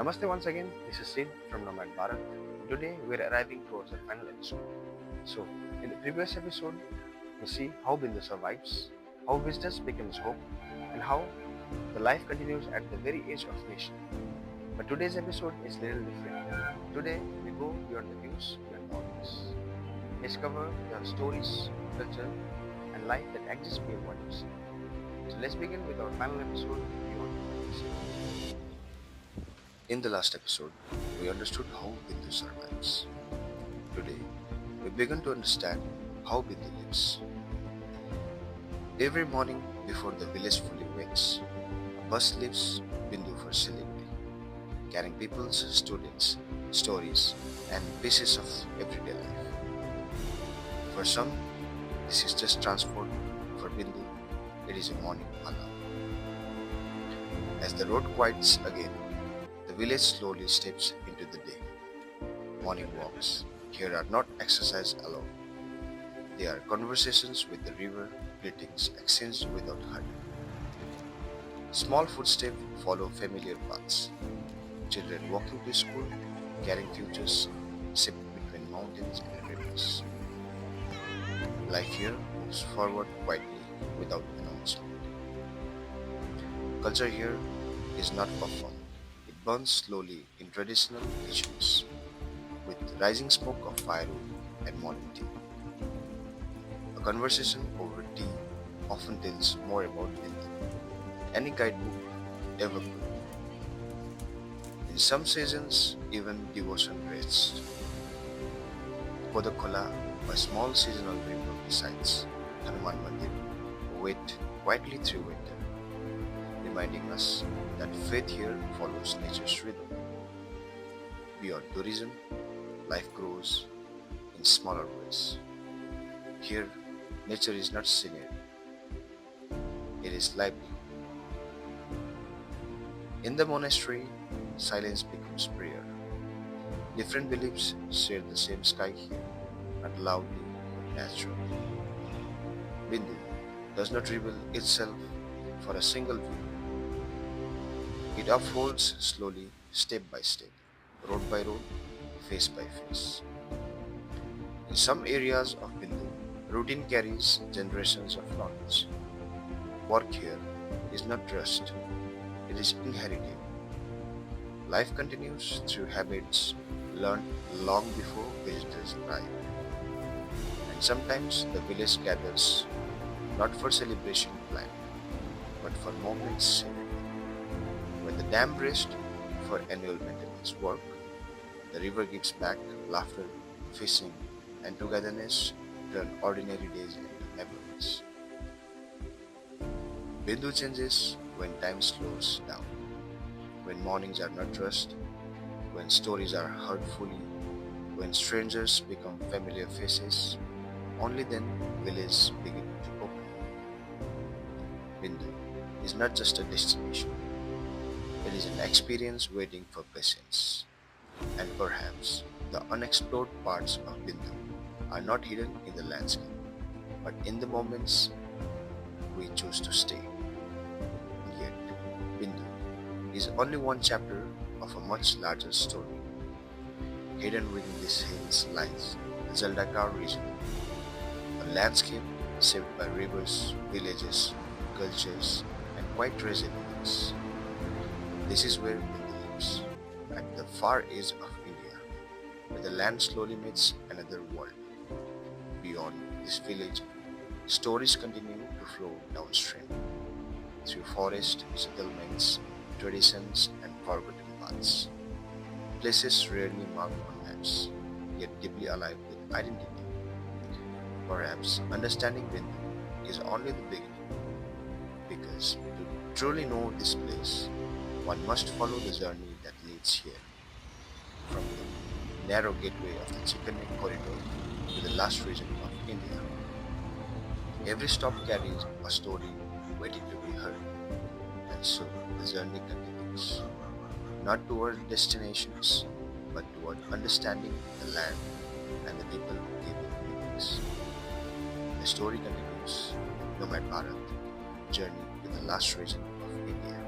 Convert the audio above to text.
Namaste once again, this is Sid from Nomad Bharat. Today we are arriving towards our final episode. So, in the previous episode, we see how Bindu survives, how business becomes hope, and how the life continues at the very edge of nation. But today's episode is little different. Today we go beyond the views, beyond boundaries. Discover the stories, culture, and life that exists beyond what you see. So let's begin with our final episode, Beyond What You See. In the last episode, we understood how Bindu survives. Today, we begin to understand how Bindu lives. Every morning before the village fully wakes, a bus leaves Bindu for Siliguri, carrying people's students, stories, and pieces of everyday life. For some, this is just transport. For Bindu, it is a morning alarm. As the road quiets again, the village slowly steps into the day. Morning walks here are not exercise alone. They are conversations with the river, greetings exchanged without hurry. Small footsteps follow familiar paths. Children walking to school, carrying futures, shaped between mountains and rivers. Life here moves forward quietly without announcement. Culture here is not performed. It burns slowly in traditional rituals, with rising smoke of firewood and morning tea. A conversation over tea often tells more about Bindu than any guidebook ever could. In some seasons, even devotion rests. Kodakhola, a small seasonal river besides Hanuman Mandir, wait quietly through winter, reminding us that faith here follows nature's rhythm. Beyond tourism, life grows in smaller ways. Here, nature is not scenery, it is lively. In the monastery, silence becomes prayer. Different beliefs share the same sky here, not loudly but naturally. Bindu does not reveal itself for a single view. It unfolds slowly, step by step, road by road, face by face. In some areas of Bindu, routine carries generations of knowledge. Work here is not rushed, it is inherited. Life continues through habits learned long before visitors arrive. And sometimes the village gathers not for celebration planned, but for moments shared. When the dam rests for annual maintenance work, the river gives back laughter, fishing, and togetherness turn ordinary days into memories. Bindu changes when time slows down, when mornings are not rushed, when stories are heard fully, when strangers become familiar faces. Only then villages begin to open. Bindu is not just a destination, it is an experience waiting for patience. And perhaps the unexplored parts of Bindu are not hidden in the landscape, but in the moments we choose to stay. Yet, Bindu is only one chapter of a much larger story. Hidden within these hills lies the Zaldakar region, a landscape shaped by rivers, villages, cultures, and quiet resilience. This is where Bindu lives, at the far edge of India, where the land slowly meets another world. Beyond this village, stories continue to flow downstream, through forests, settlements, traditions, and forgotten paths. Places rarely marked on maps, yet deeply alive with identity. Perhaps understanding Bindu is only the beginning, because to truly know this place, one must follow the journey that leads here, from the narrow gateway of the Chicken Neck corridor to the last region of India. Every stop carries a story waiting to be heard, and so the journey continues, not toward destinations, but toward understanding the land and the people who give it meanings. The story continues, Nomad Bharat, journey to the last region of India.